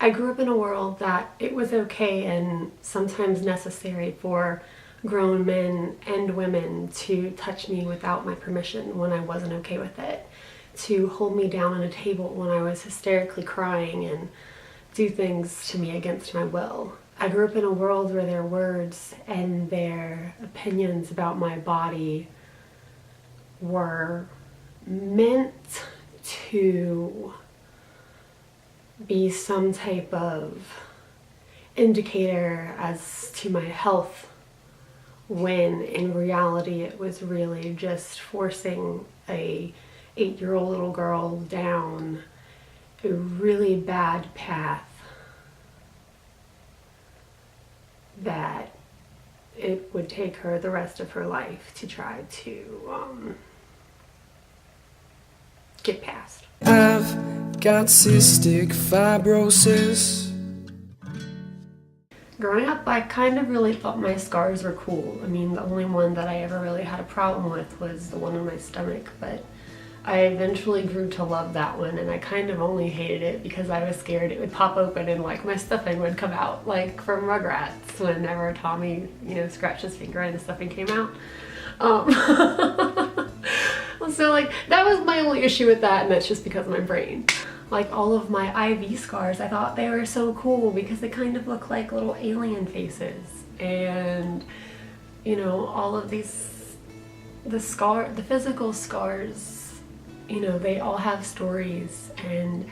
I grew up in a world that it was okay and sometimes necessary for grown men and women to touch me without my permission when I wasn't okay with it, to hold me down on a table when I was hysterically crying and do things to me against my will. I grew up in a world where their words and their opinions about my body were meant to be some type of indicator as to my health, when in reality it was really just forcing a 8-year-old little girl down a really bad path that it would take her the rest of her life to try to get past. I've got cystic fibrosis. Growing up, I kind of really thought my scars were cool. I mean, the only one that I ever really had a problem with was the one on my stomach, but I eventually grew to love that one, and I kind of only hated it because I was scared it would pop open and like my stuffing would come out, like from Rugrats whenever Tommy, scratched his finger and the stuffing came out. So like that was my only issue with that, and that's just because of my brain. Like all of my IV scars, I thought they were so cool because they kind of look like little alien faces, and all of these, the physical scars, they all have stories, and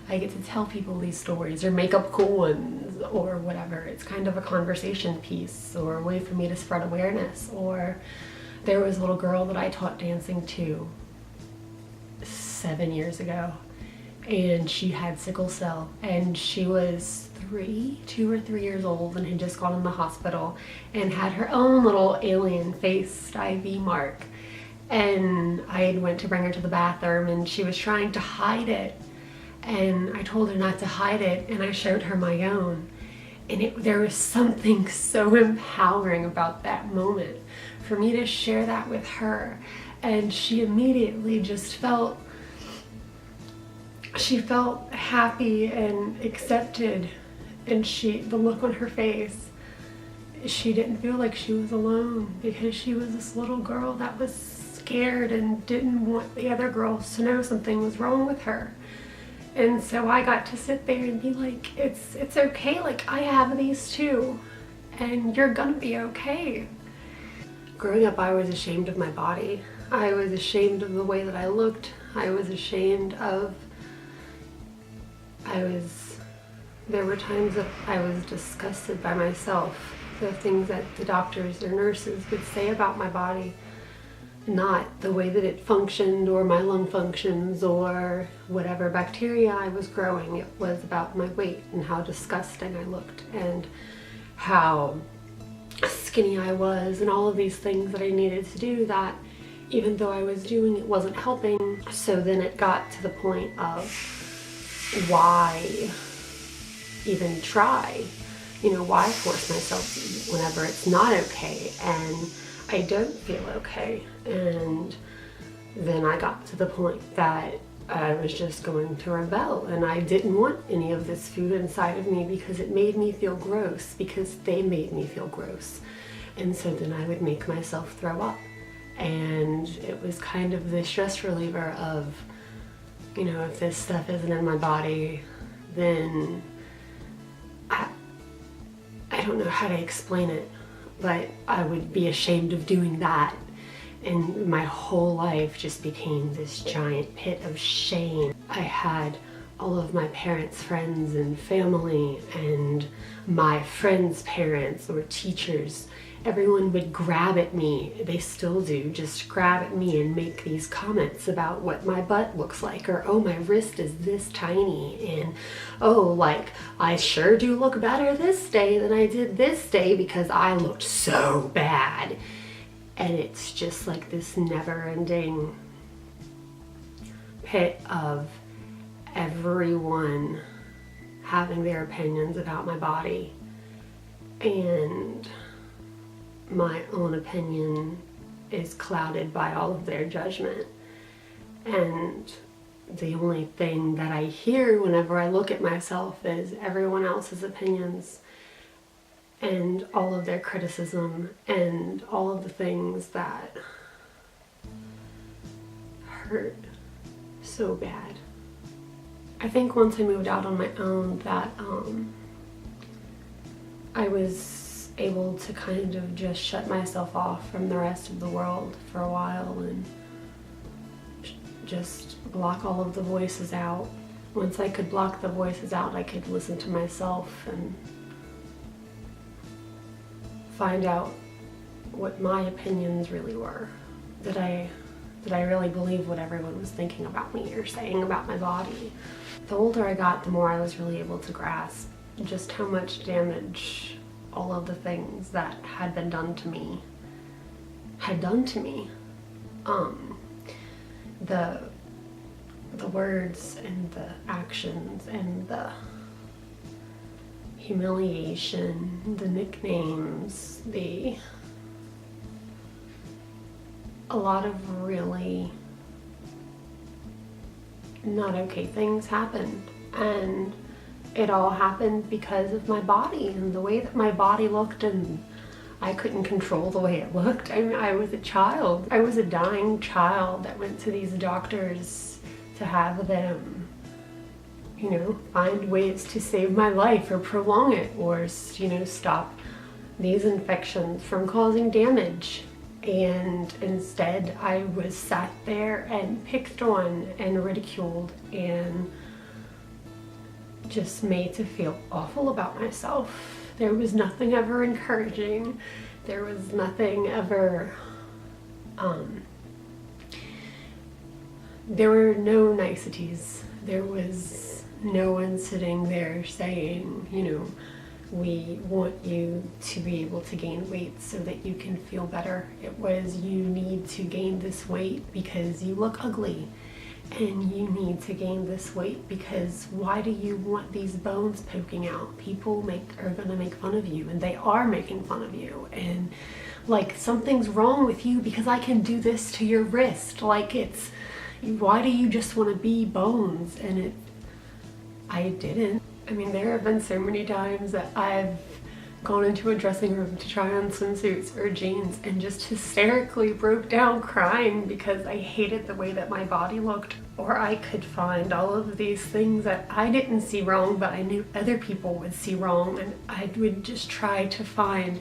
I get to tell people these stories or make up cool ones or whatever. It's kind of a conversation piece or a way for me to spread awareness. Or there was a little girl that I taught dancing to 7 years ago, and she had sickle cell, and she was 2 or 3 years old and had just gone in the hospital and had her own little alien-faced IV mark. And I went to bring her to the bathroom, and she was trying to hide it, and I told her not to hide it, and I showed her my own. And there was something so empowering about that moment for me to share that with her, and she immediately just felt happy and accepted, and the look on her face, she didn't feel like she was alone, because she was this little girl that was scared and didn't want the other girls to know something was wrong with her. And so I got to sit there and be like, it's okay, like I have these too, and you're gonna be okay. Growing up, I was ashamed of my body. I was ashamed of the way that I looked. I was ashamed of, there were times that I was disgusted by myself. The things that the doctors or nurses would say about my body, not the way that it functioned or my lung functions or whatever bacteria I was growing. It was about my weight and how disgusting I looked and how skinny I was and all of these things that I needed to do that even though I was doing, it wasn't helping. So then it got to the point of why even try? Why force myself to eat whenever it's not okay and I don't feel okay? And then I got to the point that I was just going to rebel, and I didn't want any of this food inside of me because it made me feel gross, because they made me feel gross. And so then I would make myself throw up. And it was kind of the stress reliever of, if this stuff isn't in my body, then I don't know how to explain it, but I would be ashamed of doing that. And my whole life just became this giant pit of shame. I had all of my parents' friends and family and my friends' parents or teachers. Everyone would grab at me, they still do, just grab at me and make these comments about what my butt looks like, or oh, my wrist is this tiny, and oh, like I sure do look better this day than I did this day because I looked so bad. And it's just like this never-ending pit of everyone having their opinions about my body, and my own opinion is clouded by all of their judgment. And the only thing that I hear whenever I look at myself is everyone else's opinions and all of their criticism and all of the things that hurt so bad. I think once I moved out on my own that I was able to kind of just shut myself off from the rest of the world for a while and just block all of the voices out. Once I could block the voices out, I could listen to myself and find out what my opinions really were. Did I really believe what everyone was thinking about me or saying about my body? The older I got, the more I was really able to grasp just how much damage all of the things that had been done to me had done to me. The words and the actions and the humiliation, the nicknames, a lot of really not okay things happened, and it all happened because of my body and the way that my body looked, and I couldn't control the way it looked. I mean, I was a child. I was a dying child that went to these doctors to have them, you know, find ways to save my life or prolong it or, you know, stop these infections from causing damage. And instead I was sat there and picked on and ridiculed and just made to feel awful about myself. There was nothing ever encouraging. There was nothing ever, there were no niceties. There was no one sitting there saying, you know, we want you to be able to gain weight so that you can feel better. It was, you need to gain this weight because you look ugly. And you need to gain this weight because why do you want these bones poking out? People are gonna make fun of you, and they are making fun of you. And like, something's wrong with you because I can do this to your wrist. Like, it's, why do you just want to be bones? And I didn't. I mean, there have been so many times that I've gone into a dressing room to try on swimsuits or jeans and just hysterically broke down crying because I hated the way that my body looked. Or I could find all of these things that I didn't see wrong, but I knew other people would see wrong, and I would just try to find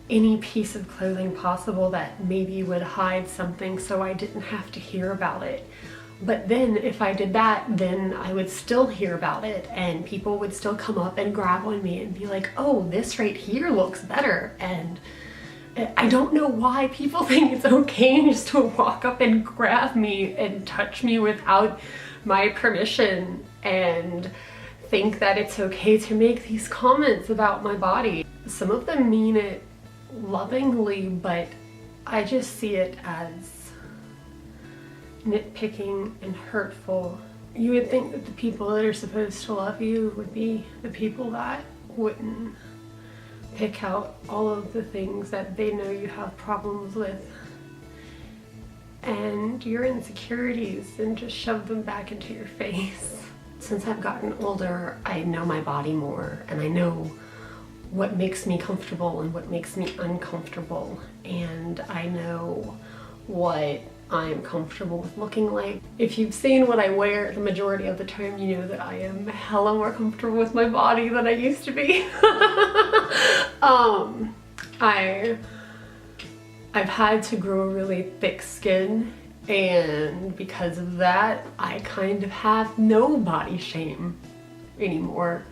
any piece of clothing possible that maybe would hide something so I didn't have to hear about it. But then if I did that, then I would still hear about it, and people would still come up and grab on me and be like, oh, this right here looks better. And I don't know why people think it's okay just to walk up and grab me and touch me without my permission, and think that it's okay to make these comments about my body. Some of them mean it lovingly, but I just see it as nitpicking and hurtful. You would think that the people that are supposed to love you would be the people that wouldn't pick out all of the things that they know you have problems with and your insecurities and just shove them back into your face. Since I've gotten older, I know my body more, and I know what makes me comfortable and what makes me uncomfortable, and I know what I'm comfortable with looking like. If you've seen what I wear the majority of the time, you know that I am hella more comfortable with my body than I used to be. I've had to grow a really thick skin, and because of that, I kind of have no body shame anymore.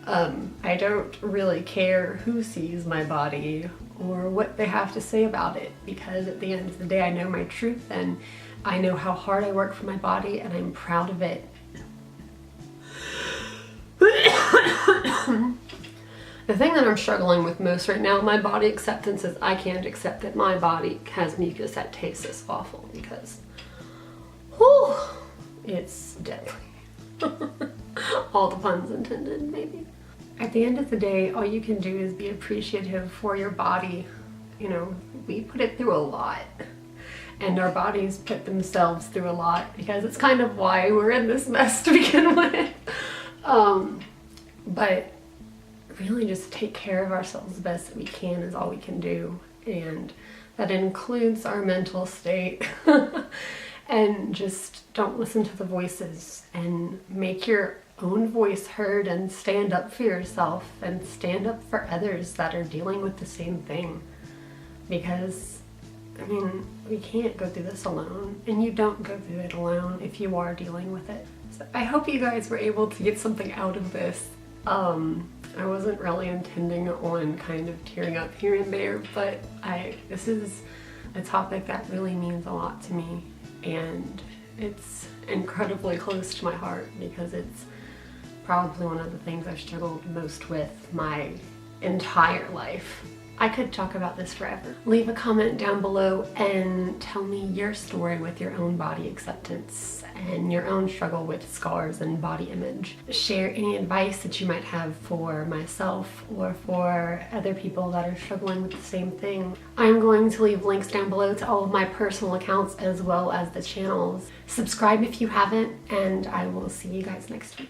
I don't really care who sees my body or what they have to say about it, because at the end of the day, I know my truth, and I know how hard I work for my body, and I'm proud of it. The thing that I'm struggling with most right now in my body acceptance is I can't accept that my body has mucus that tastes this awful, because whew, it's deadly. All the puns intended, maybe. At the end of the day, all you can do is be appreciative for your body. You know, we put it through a lot. and our bodies put themselves through a lot, because it's kind of why we're in this mess to begin with. But really just take care of ourselves the best that we can is all we can do, and that includes our mental state. And just don't listen to the voices, and make your own voice heard, and stand up for yourself and stand up for others that are dealing with the same thing. Because I mean, we can't go through this alone, and you don't go through it alone if you are dealing with it. So I hope you guys were able to get something out of this. I wasn't really intending on kind of tearing up here and there, but this is a topic that really means a lot to me, and it's incredibly close to my heart because it's probably one of the things I've struggled most with my entire life. I could talk about this forever. Leave a comment down below and tell me your story with your own body acceptance and your own struggle with scars and body image. Share any advice that you might have for myself or for other people that are struggling with the same thing. I'm going to leave links down below to all of my personal accounts as well as the channels. Subscribe if you haven't, and I will see you guys next week.